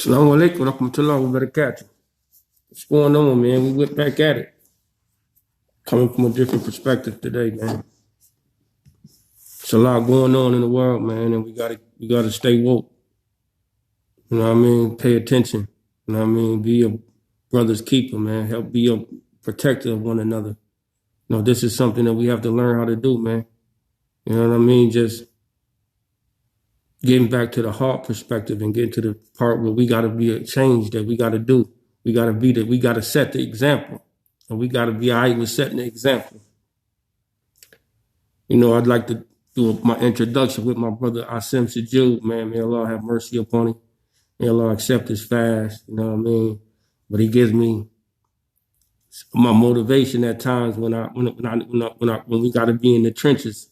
Assalamu alaikum wa rahmatullahi wa barakatuh. What's going on, man? We went back at it. Coming from a different perspective today, man. It's a lot going on in the world, man, and we gotta stay woke. You know what I mean? Pay attention. You know what I mean? Be a brother's keeper, man. Help be a protector of one another. You know, this is something that we have to learn how to do, man. You know what I mean? Just getting back to the heart perspective and getting to the part where we gotta be a change that we gotta do. We gotta set the example. And we gotta be all right with setting the example. You know, I'd like to do my introduction with my brother Asim Sajud, man. May Allah have mercy upon him. May Allah accept his fast, you know what I mean? But he gives me my motivation at times when we gotta be in the trenches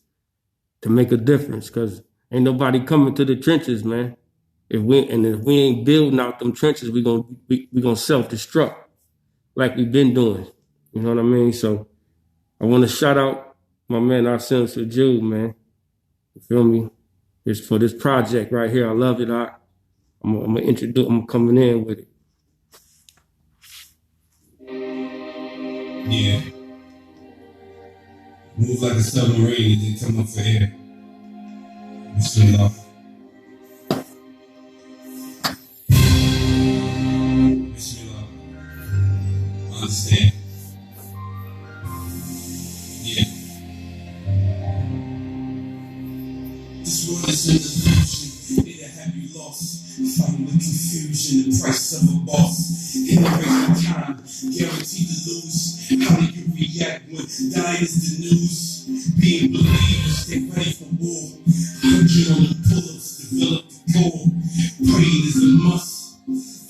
to make a difference, because ain't nobody coming to the trenches, man. If we ain't building out them trenches, we gonna self-destruct like we've been doing. You know what I mean? So I want to shout out my man Asim Sajud, man. You feel me? It's for this project right here. I love it. I'm coming in with it. Yeah. Move like a submarine and then come up for air. Bismillah. Bismillah. Understand. Yeah. This world is an illusion. It'll have you lost. Fighting with confusion, the price of a boss. In the race of time, guaranteed to lose. How do you react when dying is the news? Being believers, stay ready for war. 100 on the pull-ups, develop the core. Praying is a must.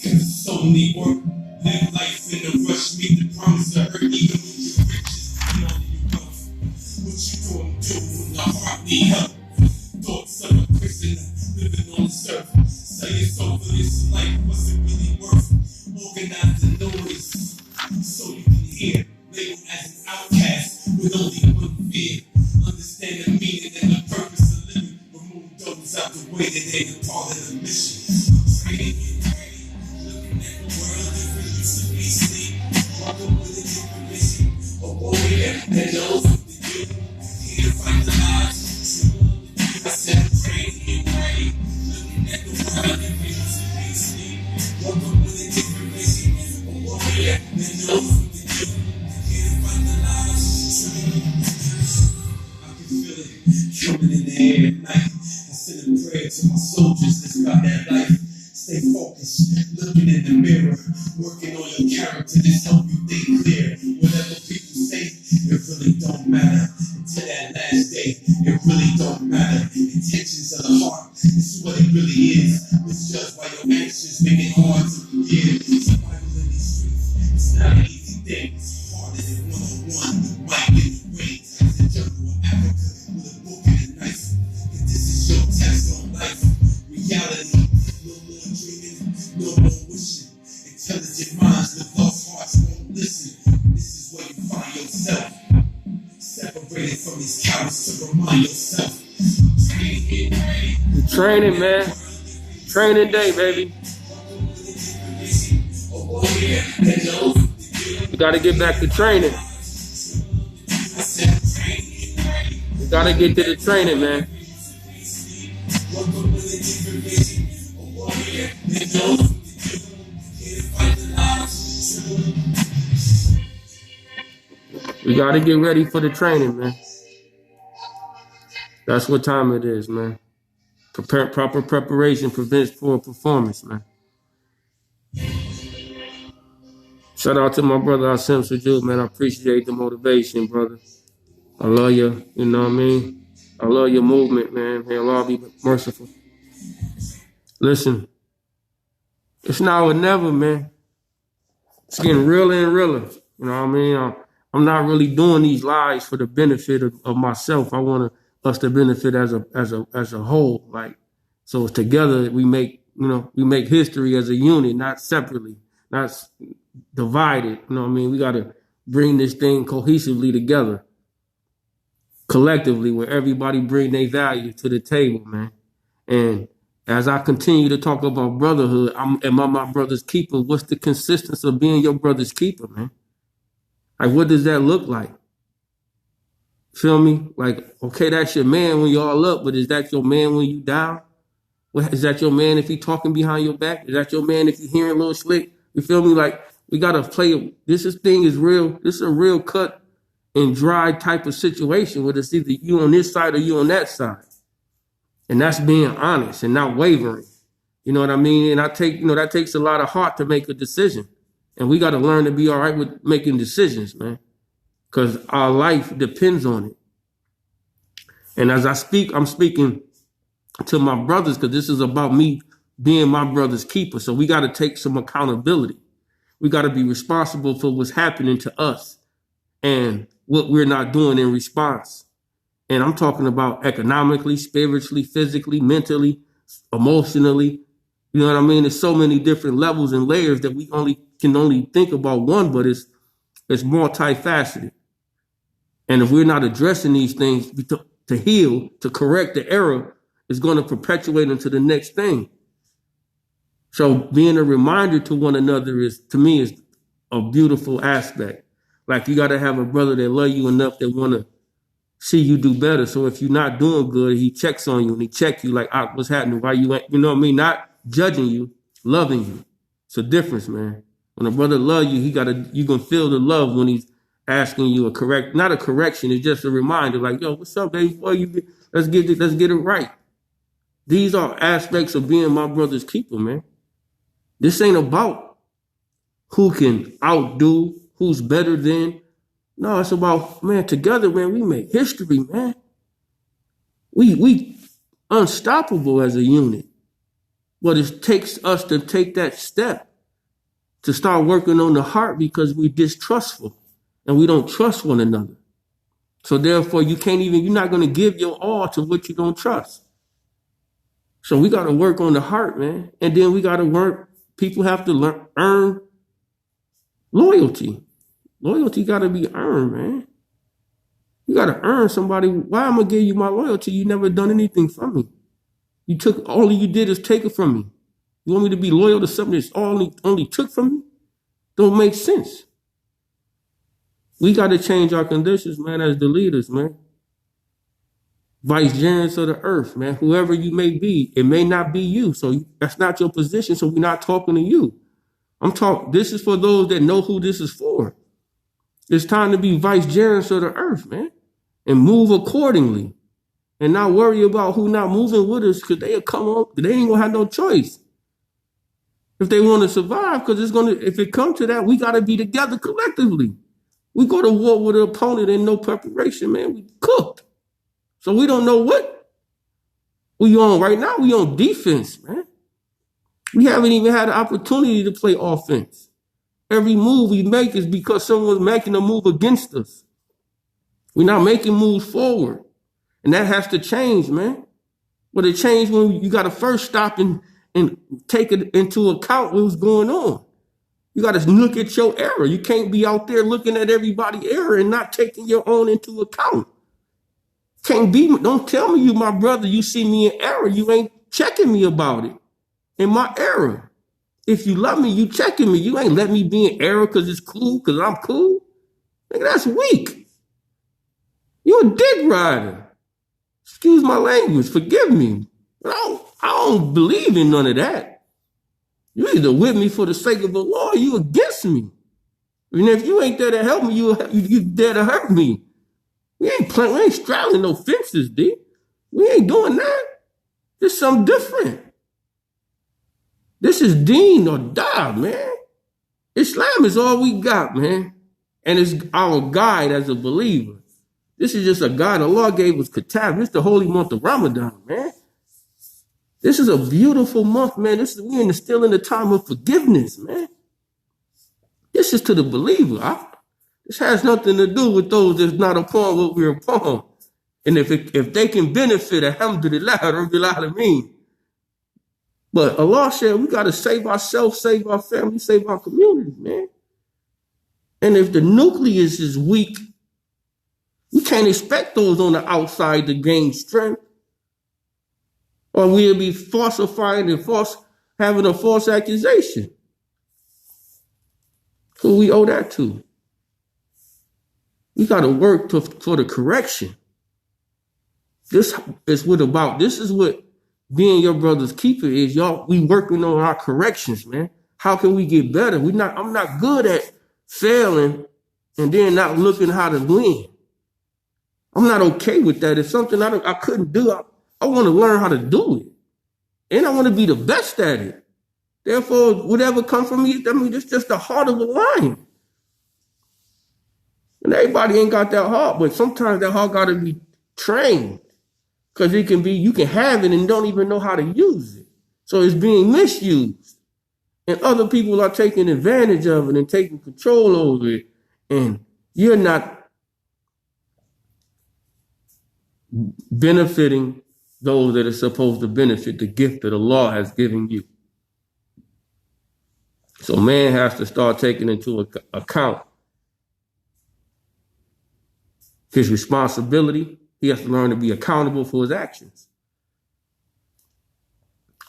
Cause it's only work. Live life in a rush, meet the promise of hurt, even with your riches and all of your wealth. What you gonna do when the heart need help? Thoughts of a prisoner living on the surface. Say it's over, this life wasn't really worth. Organize the noise so you can hear. Labeled as an outcast with only one fear. Understand the meaning and the purpose of living. Remove those out the way that ain't a part of the mission. Training and ready, looking at the world different. Used to be sleep, walking with a different mission. A warrior that knows what to do. Here to fight the odds. I said training and ready, looking at the world different. Used to be sleep, walking with a different mission. A warrior that knows what to do. Coming in the air at night, I send a prayer to my soldiers that's got that life. Stay focused, looking in the mirror, working on your character, this help you think clear. Whatever people say, it really don't matter. Until that last day, it really don't matter. Intentions of the heart, this is what it really is. Misjudged by your actions, make it hard to forgive. Survival in these streets, it's not an easy thing. It's harder than 101. Might get the weight, the jungle of Africa. Reality, no more dreaming, no more wishing. Intelligent minds with lost hearts won't listen. This is where you find yourself, separated from these cowards to remind yourself. The training, man. Training day, baby. We gotta get back to training. We gotta get to the training, man. We gotta get ready for the training, man. That's what time it is, man. Proper preparation prevents poor performance, man. Shout out to my brother Asim Sajud, man. I appreciate the motivation, brother. I love you, you know what I mean? I love your movement, man. May Allah be merciful. Listen, it's now or never, man. It's getting realer and realer. You know what I mean? I'm not really doing these lives for the benefit of myself. I want us to benefit as a whole. Like, so together we make history as a unit, not separately, not divided. You know what I mean? We got to bring this thing cohesively together, collectively, where everybody bring their value to the table, man. And As I continue to talk about brotherhood, am I my brother's keeper? What's the consistency of being your brother's keeper, man? Like, what does that look like? Feel me? Like, okay, that's your man when y'all up, but is that your man when you down? Is that your man if he talking behind your back? Is that your man if you hearing a little slick? You feel me? Like, we gotta play. Thing is real. This is a real cut and dry type of situation where it's either you on this side or you on that side. And that's being honest and not wavering. You know what I mean? And that takes a lot of heart to make a decision. And we got to learn to be all right with making decisions, man, because our life depends on it. And as I speak, I'm speaking to my brothers because this is about me being my brother's keeper. So we got to take some accountability. We got to be responsible for what's happening to us and what we're not doing in response. And I'm talking about economically, spiritually, physically, mentally, emotionally. You know what I mean? There's so many different levels and layers that we can only think about one, but it's multifaceted. And if we're not addressing these things to heal, to correct the error, it's going to perpetuate into the next thing. So being a reminder to one another is a beautiful aspect. Like, you got to have a brother that love you enough that want to see you do better. So if you're not doing good, he checks on you and he check you like, what's happening? Why you ain't, you know what I mean? Not judging you, loving you. It's a difference, man. When a brother love you, you gonna feel the love when he's asking you not a correction. It's just a reminder like, yo, what's up, baby? Let's get it right. These are aspects of being my brother's keeper, man. This ain't about who can outdo, who's better than. No, it's about, man, together, man, we make history, man. We unstoppable as a unit. But it takes us to take that step to start working on the heart because we're distrustful and we don't trust one another. So therefore, you're not going to give your all to what you don't trust. So we got to work on the heart, man. And then we got to people have to earn loyalty. Loyalty got to be earned, man. You got to earn somebody. Why am I going to give you my loyalty? You never done anything for me. All you did is take it from me. You want me to be loyal to something that's only took from me? Don't make sense. We got to change our conditions, man, as the leaders, man. Vicegerents of the earth, man. Whoever you may be, it may not be you. So that's not your position. So we're not talking to you. This is for those that know who this is for. It's time to be vicegerents of the earth, man, and move accordingly and not worry about who not moving with us because they'll come on. They ain't gonna have no choice if they want to survive because if it comes to that, we got to be together collectively. We go to war with an opponent and no preparation, man. We cooked. So we don't know what we on right now. We on defense, man. We haven't even had the opportunity to play offense. Every move we make is because someone's making a move against us. We're not making moves forward. And that has to change, man. But it changed when you got to first stop and take it into account what's going on. You got to look at your error. You can't be out there looking at everybody's error and not taking your own into account. Don't tell me you my brother, you see me in error. You ain't checking me about it. In my error. If you love me, you checking me. You ain't let me be in error because it's cool, because I'm cool. Nigga, that's weak. You're a dick rider. Excuse my language. Forgive me. But I don't believe in none of that. You either with me for the sake of the law or you against me. And if you ain't there to help me, you there to hurt me. We ain't straddling no fences, D. We ain't doing that. It's something different. This is deen or die, man. Islam is all we got, man. And it's our guide as a believer. This is just a guide Allah gave us Kitab. This is the holy month of Ramadan, man. This is a beautiful month, man. We're still in the time of forgiveness, man. This is to the believer. This has nothing to do with those that's not upon what we're upon. And if they can benefit, alhamdulillah, rabbil alameen. But Allah said we got to save ourselves, save our family, save our community, man. And if the nucleus is weak, we can't expect those on the outside to gain strength. or we'll be falsifying and having a false accusation. Who we owe that to? We got to work for the correction. This is what being your brother's keeper is. Y'all, we working on our corrections, man. How can we get better? I'm not good at failing and then not looking how to win. I'm not okay with that. It's something I couldn't do. I want to learn how to do it. And I want to be the best at it. Therefore, whatever comes from me, it's just the heart of a lion. And everybody ain't got that heart, but sometimes that heart got to be trained. Because you can have it and don't even know how to use it. So it's being misused. And other people are taking advantage of it and taking control over it. And you're not benefiting those that are supposed to benefit the gift that the law has given you. So man has to start taking into account his responsibility. He has to learn to be accountable for his actions.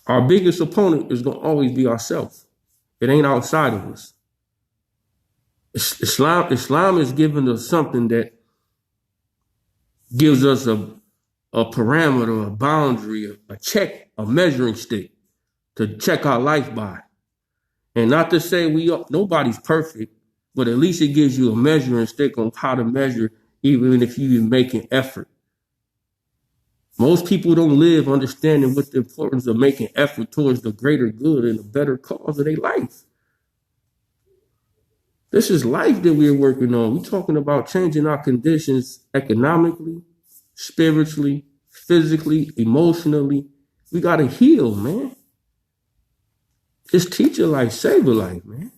Our biggest opponent is going to always be ourselves. It ain't outside of us. Islam is giving us something that gives us a parameter, a boundary, a check, a measuring stick to check our life by. And not to say nobody's perfect, but at least it gives you a measuring stick on how to measure, even if you're making effort. Most people don't live understanding what the importance of making effort towards the greater good and the better cause of their life. This is life that we're working on. We're talking about changing our conditions economically, spiritually, physically, emotionally. We got to heal, man. It's teach a life, save a life, man.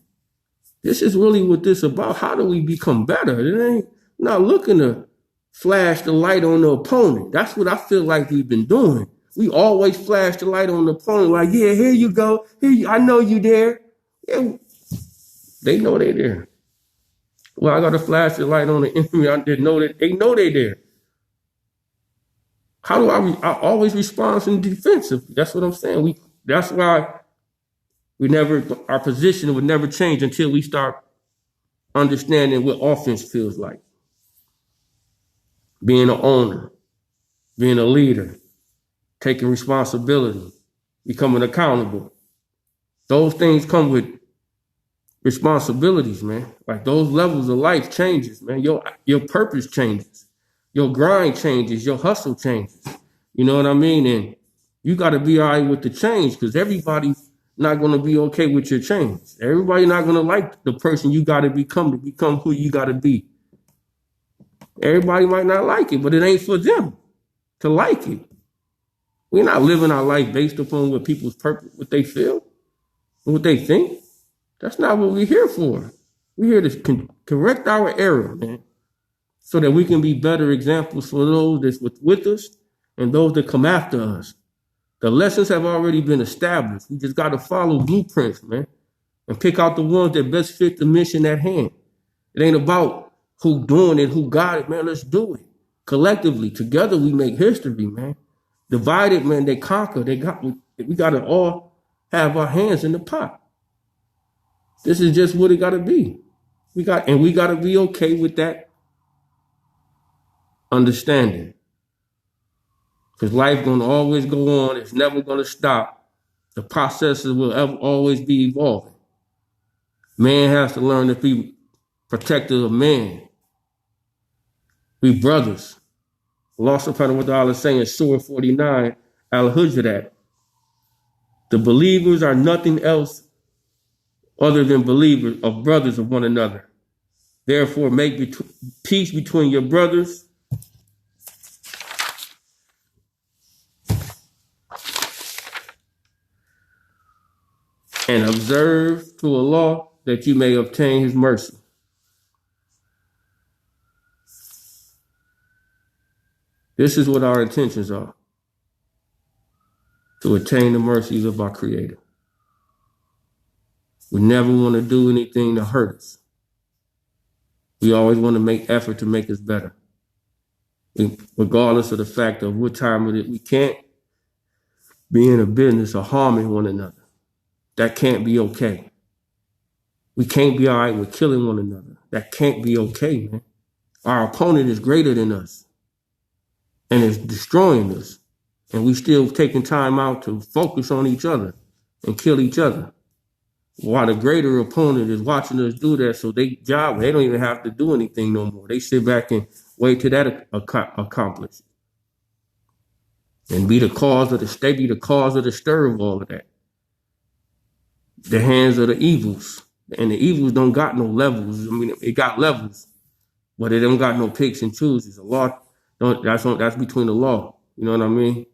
This is really what this is about. How do we become better? It ain't not looking to flash the light on the opponent. That's what I feel like we've been doing. We always flash the light on the opponent, like, yeah, here you go. I know you there. Yeah, they know they there. Well, I got to flash the light on the enemy. I didn't know that they know they there. How do I always respond in defensively? That's what I'm saying. That's why our position would never change until we start understanding what offense feels like. Being an owner, being a leader, taking responsibility, becoming accountable. Those things come with responsibilities, man. Like those levels of life changes, man. Your purpose changes. Your grind changes. Your hustle changes. You know what I mean? And you got to be all right with the change, because everybody's not going to be okay with your change. Everybody not going to like the person you got to become who you got to be. Everybody might not like it, but it ain't for them to like it. We're not living our life based upon what people's purpose, what they feel, and what they think. That's not what we're here for. We're here to correct our error, man, so that we can be better examples for those that's with us and those that come after us. The lessons have already been established. We just got to follow blueprints, man, and pick out the ones that best fit the mission at hand. It ain't about who doing it, who got it, man. Let's do it. Collectively, together we make history, man. Divided, man, they conquer. We got to all have our hands in the pot. This is just what it got to be. We got to be okay with that understanding. Because life going to always go on. It's never going to stop. The processes will always be evolving. Man has to learn to be protector of man. We brothers. Allah subhanahu wa ta'ala is saying, Surah 49, Al-Hujrat, the believers are nothing else other than believers of brothers of one another. Therefore, make peace between your brothers and observe to Allah that you may obtain his mercy. This is what our intentions are, to attain the mercies of our Creator. We never want to do anything to hurt us. We always want to make effort to make us better. Regardless of the fact of what time of it we can't, be in a business of harming one another. That can't be okay. We can't be all right with killing one another. That can't be okay, man. Our opponent is greater than us and is destroying us. And we still taking time out to focus on each other and kill each other. While the greater opponent is watching us do that, so they don't even have to do anything no more. They sit back and wait till that accomplished. And be the cause of the stir of all of that. The hands of the evils. And the evils don't got no levels. I mean, it got levels, but it don't got no picks and chooses. The law, that's between the law. You know what I mean?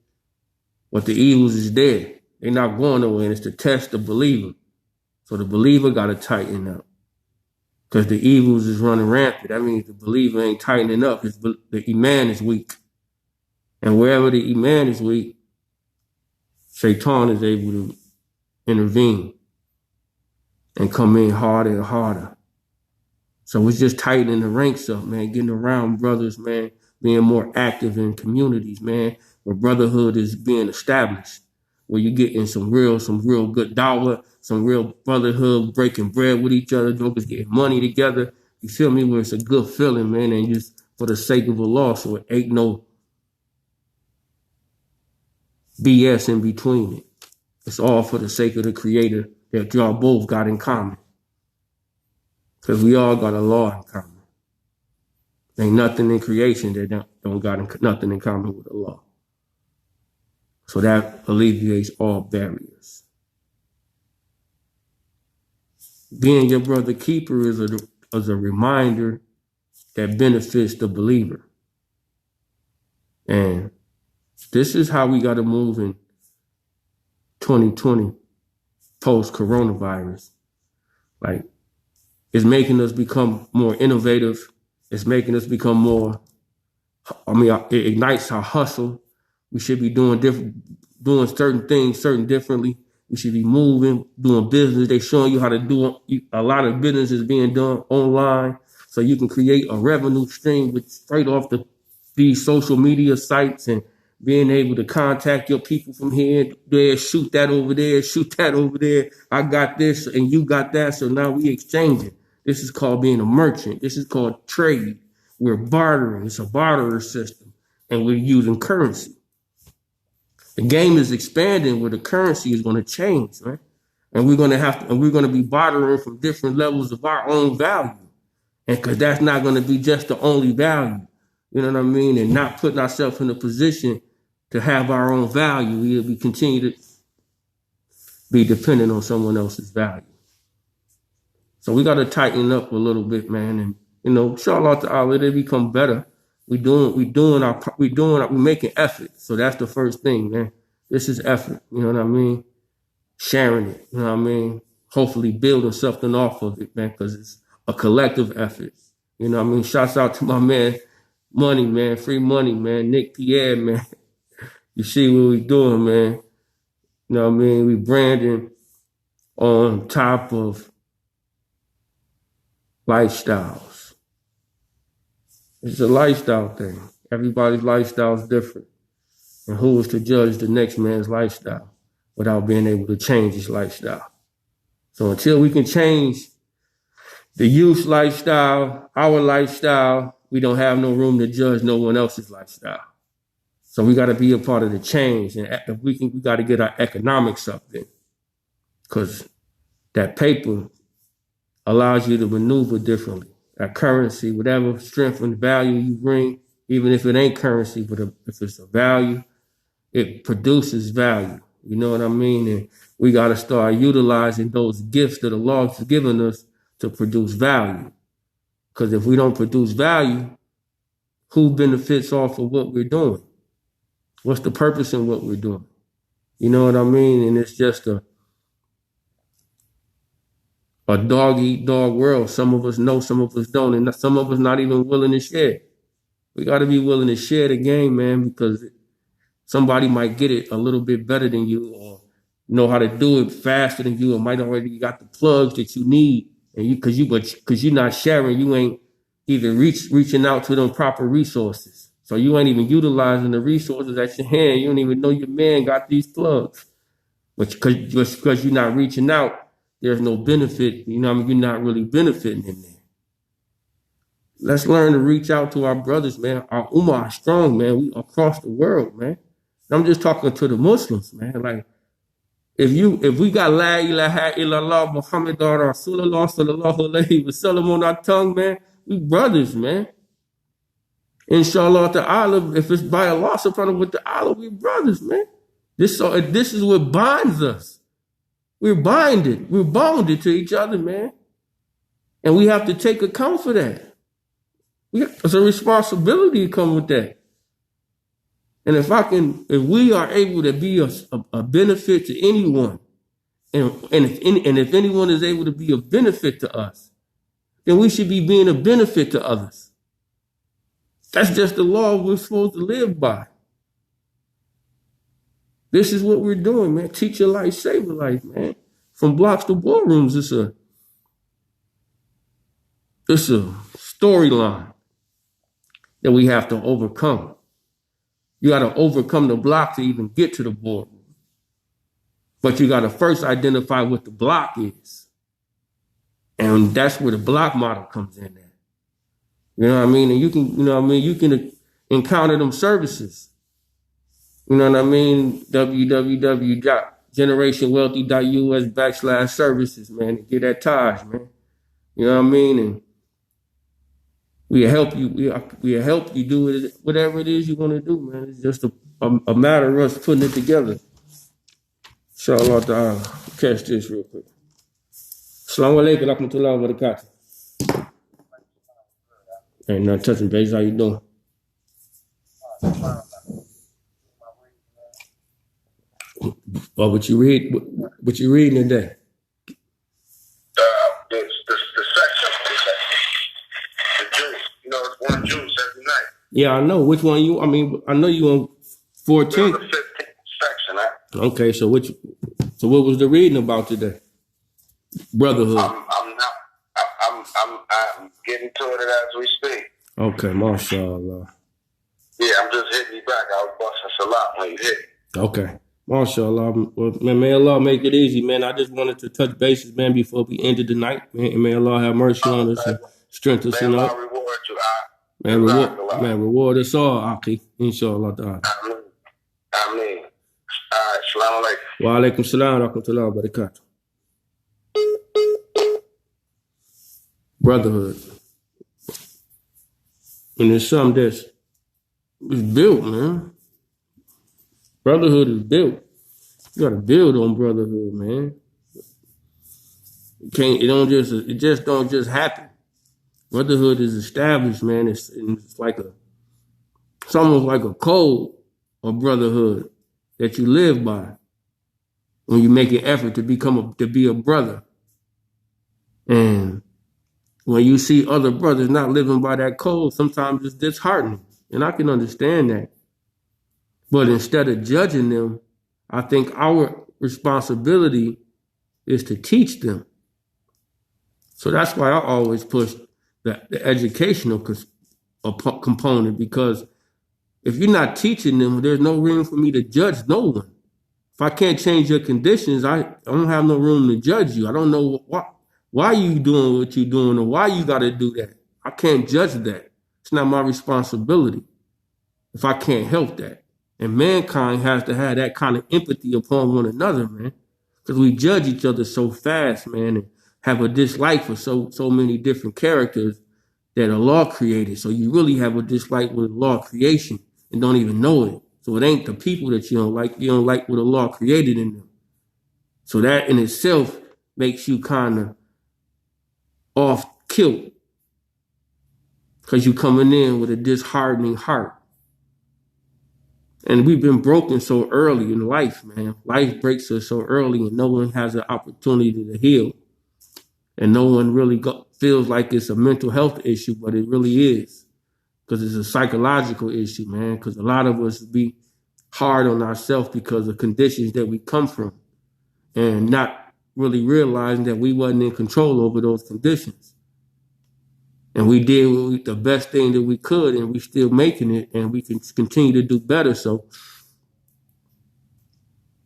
But the evils is there. They're not going nowhere, and it's to test the believer. So the believer got to tighten up. Because the evils is running rampant. That means the believer ain't tightening up. The iman is weak. And wherever the iman is weak, Shaitan is able to intervene and come in harder and harder. So it's just tightening the ranks up, man, getting around brothers, man, being more active in communities, man, where brotherhood is being established, where you're getting some real good dawah, some real brotherhood, breaking bread with each other, jokers getting money together. You feel me? Where it's a good feeling, man, and just for the sake of Allah, so it ain't no BS in between it. It's all for the sake of the Creator that y'all both got in common. Because we all got a law in common. Ain't nothing in creation that don't got nothing in common with the law. So that alleviates all barriers. Being your brother keeper is a reminder that benefits the believer. And this is how we got to move in 2020, post-coronavirus. Like, it's making us become more innovative. It's making us become more, it ignites our hustle. We should be doing certain things differently. We should be moving, doing business. They showing you how to do a lot of business is being done online. So you can create a revenue stream with straight off these social media sites and being able to contact your people from here, there, shoot that over there. I got this and you got that. So now we exchanging. This is called being a merchant. This is called trade. We're bartering. It's a barterer system. And we're using currency. The game is expanding where the currency is going to change, right? And we're going to be bartering from different levels of our own value. And because that's not going to be just the only value. You know what I mean? And not putting ourselves in a position to have our own value. We continue to be dependent on someone else's value. So we got to tighten up a little bit, man. And, inshallah ta'ala, they become better. We're making effort. So that's the first thing, man. This is effort. You know what I mean? Sharing it. You know what I mean? Hopefully building something off of it, man, because it's a collective effort. You know what I mean? Shouts out to my man, Money, man. Free Money, man. Nick Pierre, man. You see what we doing, man. You know what I mean? We branding on top of lifestyles. It's a lifestyle thing. Everybody's lifestyle is different. And who is to judge the next man's lifestyle without being able to change his lifestyle? So until we can change the youth's lifestyle, our lifestyle, we don't have no room to judge no one else's lifestyle. So we got to be a part of the change. And if we got to get our economics up then. Because that paper allows you to maneuver differently. That currency, whatever strength and value you bring, even if it ain't currency, but if it's a value, it produces value. You know what I mean? And we got to start utilizing those gifts that Allah has given us to produce value. Because if we don't produce value, who benefits off of what we're doing? What's the purpose in what we're doing? You know what I mean? And it's just a dog-eat-dog world. Some of us know, some of us don't, and some of us not even willing to share. We got to be willing to share the game, man, because somebody might get it a little bit better than you or know how to do it faster than you or might already got the plugs that you need. And because you're not sharing, you ain't either reaching out to them proper resources. So you ain't even utilizing the resources at your hand. You don't even know your man got these plugs. But because you're not reaching out, there's no benefit. You know what I mean? You're not really benefiting in there. Let's learn to reach out to our brothers, man. Our ummah are strong, man. We across the world, man. I'm just talking to the Muslims, man. Like, if we got La ilaha illallah Muhammad Rasulullah sallallahu alayhi wa sallam on our tongue, man, we brothers, man. Inshallah ta'ala, if it's by Allah subhanahu wa ta'ala, we brothers, man. This is what binds us. We're binded. We're bonded to each other, man. And we have to take account for that. It's a responsibility to come with that. And if we are able to be a benefit to anyone, and if anyone is able to be a benefit to us, then we should be being a benefit to others. That's just the law we're supposed to live by. This is what we're doing, man. Teach your life, save a life, man. From blocks to boardrooms, it's a storyline that we have to overcome. You got to overcome the block to even get to the boardroom. But you got to first identify what the block is. And that's where the block model comes in at. You know what I mean? And you can encounter them services. You know what I mean? www.generationwealthy.us/services, man, to get that Taj, man. You know what I mean? And we'll help you do it, whatever it is you want to do, man. It's just a matter of us putting it together. Inshallah ta'ala. Catch this real quick. Assalamu alaikum wa rahmatullahi wa barakatuh. Ain't nothing touching base. How you doing? Well, what you reading today? The section, the juice. You know, it's one juice every night. Yeah, I know. Which one I know you on 14th. The 15th section, right? Okay, so what was the reading about today? Brotherhood. I'm getting to it as we speak. Okay, mashallah. Yeah, I'm just hitting you back. I was busting salat when you hit. Okay. MashaAllah. Well, man, may Allah make it easy, man. I just wanted to touch bases, man, before we ended the night. Man, and may Allah have mercy on us and strengthen us. May Allah reward you, reward us all, Aki. Inshallah. Ameen. Ameen. All right, Assalamu alaikum. Wa alaikum salam wa rahmatullahi wa barakatuh. Brotherhood. And it's something that's built, man. Brotherhood is built. You gotta build on brotherhood, man. It just don't just happen. Brotherhood is established, man. It's almost like a code of brotherhood that you live by when you make an effort to be a brother. And when you see other brothers not living by that code, sometimes it's disheartening. And I can understand that. But instead of judging them, I think our responsibility is to teach them. So that's why I always push the educational component, because if you're not teaching them, there's no room for me to judge no one. If I can't change your conditions, I don't have no room to judge you. I don't know why you doing what you're doing or why you got to do that. I can't judge that. It's not my responsibility if I can't help that. And mankind has to have that kind of empathy upon one another, man. Because we judge each other so fast, man, and have a dislike for so many different characters that Allah created. So you really have a dislike with Allah creation and don't even know it. So it ain't the people that you don't like what Allah created in them. So that in itself makes you kind of off kilt, because you coming in with a disheartening heart. And we've been broken so early in life, man. Life breaks us so early, and no one has an opportunity to heal. And no one really feels like it's a mental health issue, but it really is. Because it's a psychological issue, man. Because a lot of us be hard on ourselves because of conditions that we come from, and not really realizing that we wasn't in control over those conditions. And we did the best thing that we could, and we still making it, and we can continue to do better. So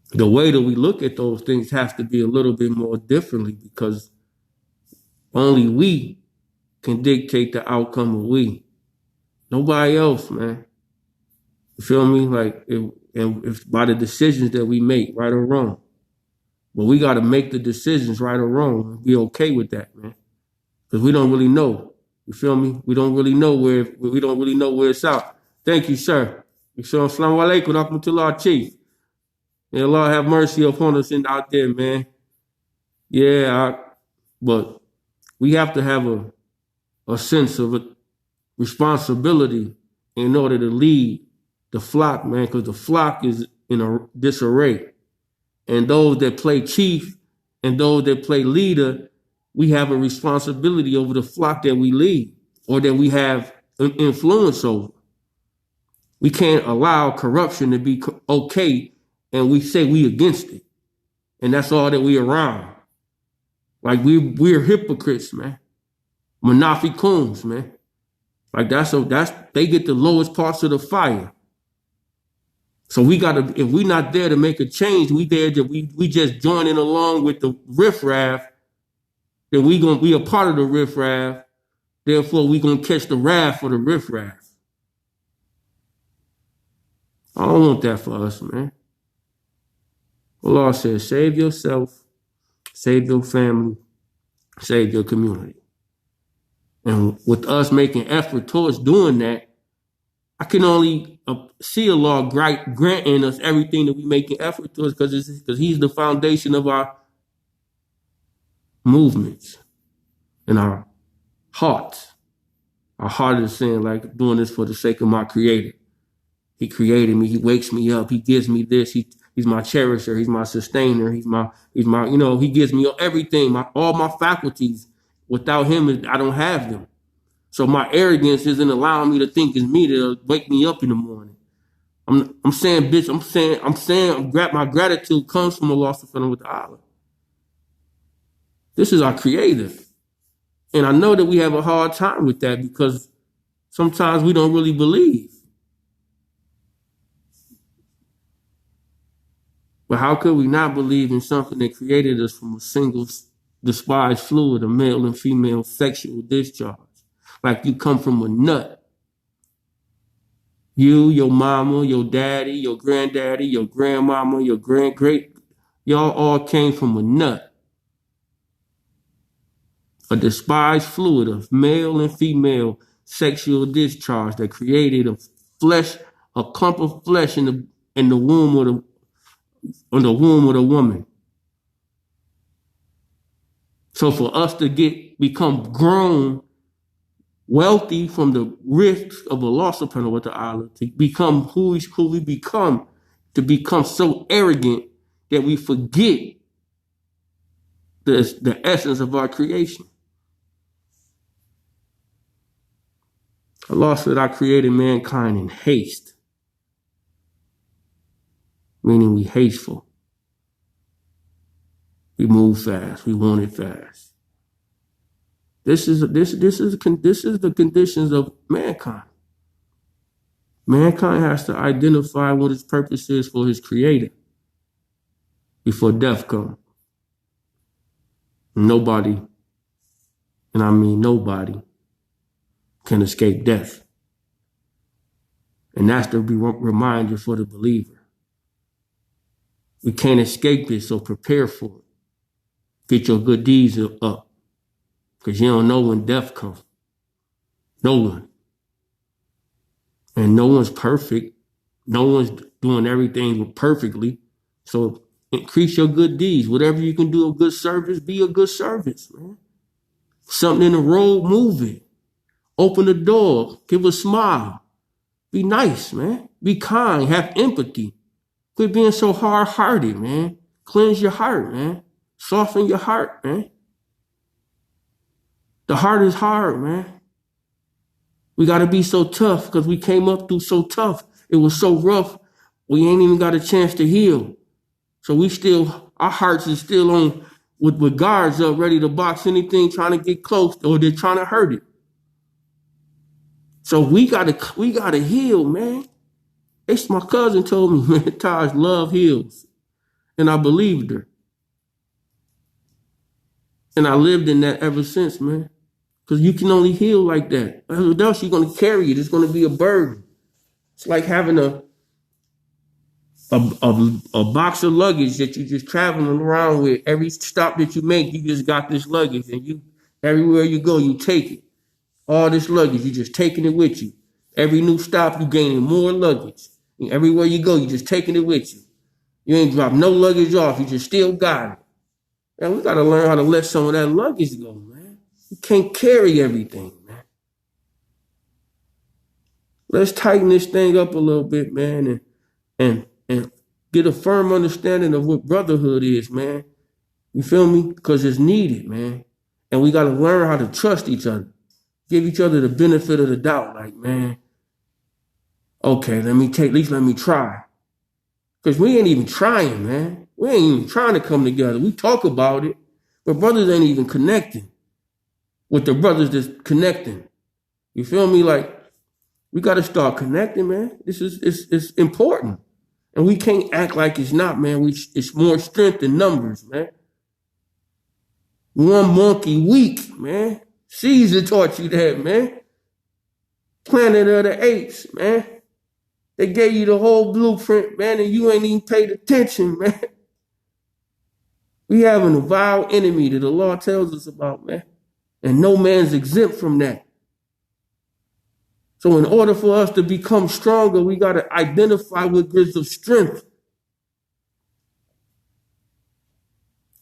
the way that we look at those things has to be a little bit more differently, because only we can dictate the outcome of we. Nobody else, man. You feel me? Like, if by the decisions that we make, right or wrong. But we got to make the decisions, right or wrong, and be okay with that, man. Because we don't really know. You feel me? We don't really know where it's out. Thank you, sir. You feel me? Assalamu alaikum, rahmatullah, chief. May Allah have mercy upon us out there, man. Yeah, but we have to have a sense of responsibility in order to lead the flock, man, because the flock is in a disarray. And those that play chief and those that play leader, we have a responsibility over the flock that we lead or that we have an influence over. We can't allow corruption to be okay and we say we against it. And that's all that we around. Like we're hypocrites, man. Munafiquns, man. Like they get the lowest parts of the fire. So we gotta, if we're not there to make a change, we just joining along with the riffraff, then we gonna be a part of the riffraff. Therefore, we gonna catch the wrath for the riffraff. I don't want that for us, man. Allah says, save yourself, save your family, save your community. And with us making effort towards doing that, I can only see Allah granting us everything that we making effort towards, because He's the foundation of our movements and our hearts. Our heart is saying, like, doing this for the sake of my Creator. He created me. He wakes me up. He gives me this. He's my cherisher. He's my sustainer. He's my, He gives me everything, all my faculties. Without Him, I don't have them. So my arrogance isn't allowing me to think it's me that'll wake me up in the morning. I'm saying, my gratitude comes from Allah subhanahu wa ta'ala. This is our Creator. And I know that we have a hard time with that because sometimes we don't really believe. But how could we not believe in something that created us from a single despised fluid, a male and female sexual discharge? Like you come from a nut. You, your mama, your daddy, your granddaddy, your grandmama, your great, y'all all came from a nut. A despised fluid of male and female sexual discharge that created a clump of flesh in the womb of the woman. So for us to become grown, wealthy from the risks of Allah subhanahu wa ta'ala, to become who we become, to become so arrogant that we forget the essence of our creation. Allah said, I created mankind in haste, meaning we hasteful. We move fast. We want it fast. This is the conditions of mankind. Mankind has to identify what his purpose is for his Creator before death comes. Nobody, and I mean nobody, can escape death. And that's the reminder for the believer. We can't escape it, so prepare for it. Get your good deeds up. Because you don't know when death comes. No one. And no one's perfect. No one's doing everything perfectly. So increase your good deeds. Whatever you can do of good service, be a good service, man. Something in the road, move it. Open the door. Give a smile. Be nice, man. Be kind. Have empathy. Quit being so hard-hearted, man. Cleanse your heart, man. Soften your heart, man. The heart is hard, man. We got to be so tough because we came up through so tough. It was so rough. We ain't even got a chance to heal. So our hearts is still on with guards up, ready to box anything trying to get close, or they're trying to hurt it. So we gotta heal, man. It's my cousin told me, man, Taj, love heals. And I believed her. And I lived in that ever since, man. Because you can only heal like that. What else you're gonna carry it? It's gonna be a burden. It's like having a box of luggage that you're just traveling around with. Every stop that you make, you just got this luggage, and you everywhere you go, you take it. All this luggage, you're just taking it with you. Every new stop, you gaining more luggage. And everywhere you go, you're just taking it with you. You ain't dropped no luggage off. You just still got it. And we got to learn how to let some of that luggage go, man. You can't carry everything, man. Let's tighten this thing up a little bit, man, and get a firm understanding of what brotherhood is, man. You feel me? Because it's needed, man. And we got to learn how to trust each other. Give each other the benefit of the doubt. Like, man, okay, at least let me try. Because we ain't even trying, man. We ain't even trying to come together. We talk about it, but brothers ain't even connecting with the brothers that's connecting. You feel me? Like, we got to start connecting, man. It's important. And we can't act like it's not, man. It's more strength in numbers, man. One monkey weak, man. Caesar taught you that, man. Planet of the Apes, man. They gave you the whole blueprint, man, and you ain't even paid attention, man. We having a vile enemy that the law tells us about, man. And no man's exempt from that. So in order for us to become stronger, we got to identify what gives us strength.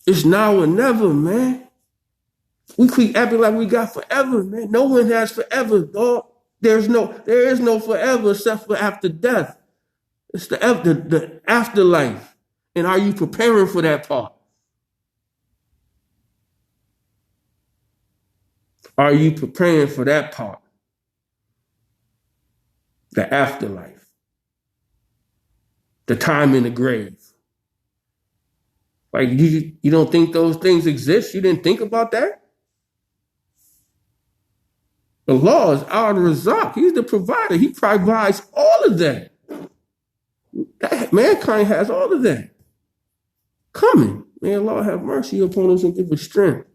It's now or never, man. We keep acting like we got forever, man. No one has forever, dog. There is no forever except for after death. It's the afterlife. And are you preparing for that part? Are you preparing for that part? The afterlife. The time in the grave. Like, you don't think those things exist? You didn't think about that? The law is our Razak. He's the provider. He provides all of that. Mankind has all of that coming. May Allah have mercy upon us and give us strength.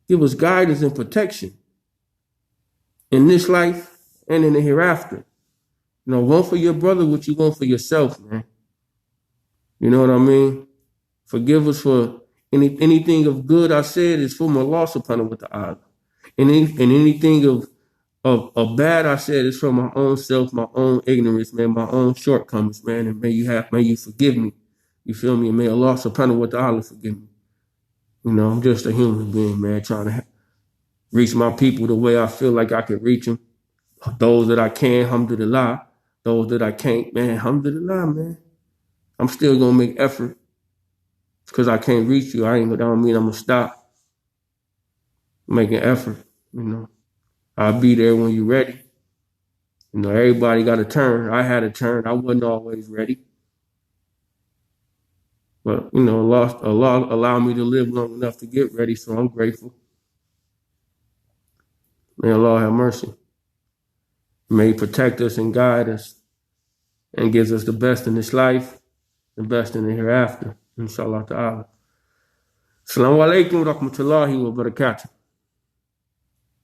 Give us guidance and protection in this life and in the hereafter. You know, want for your brother what you want for yourself, man. You know what I mean? Forgive us for anything of good I said is from Allah subhanahu wa ta'ala. And anything of bad I said is from my own self, my own ignorance, man, my own shortcomings, man. And may you forgive me. You feel me? And may Allah subhanahu wa ta'ala forgive me. You know, I'm just a human being, man, trying to reach my people the way I feel like I can reach them. Those that I can, alhamdulillah. Those that I can't, man, alhamdulillah, man. I'm still going to make effort because I can't reach you. I don't mean I'm going to stop making effort, you know. I'll be there when you're ready. You know, everybody got a turn. I had a turn. I wasn't always ready. But, you know, Allah allowed me to live long enough to get ready, so I'm grateful. May Allah have mercy. May He protect us and guide us and gives us the best in this life, the best in the hereafter. Inshallah ta'ala. Assalamu alaikum wa rahmatullahi wa barakatuh.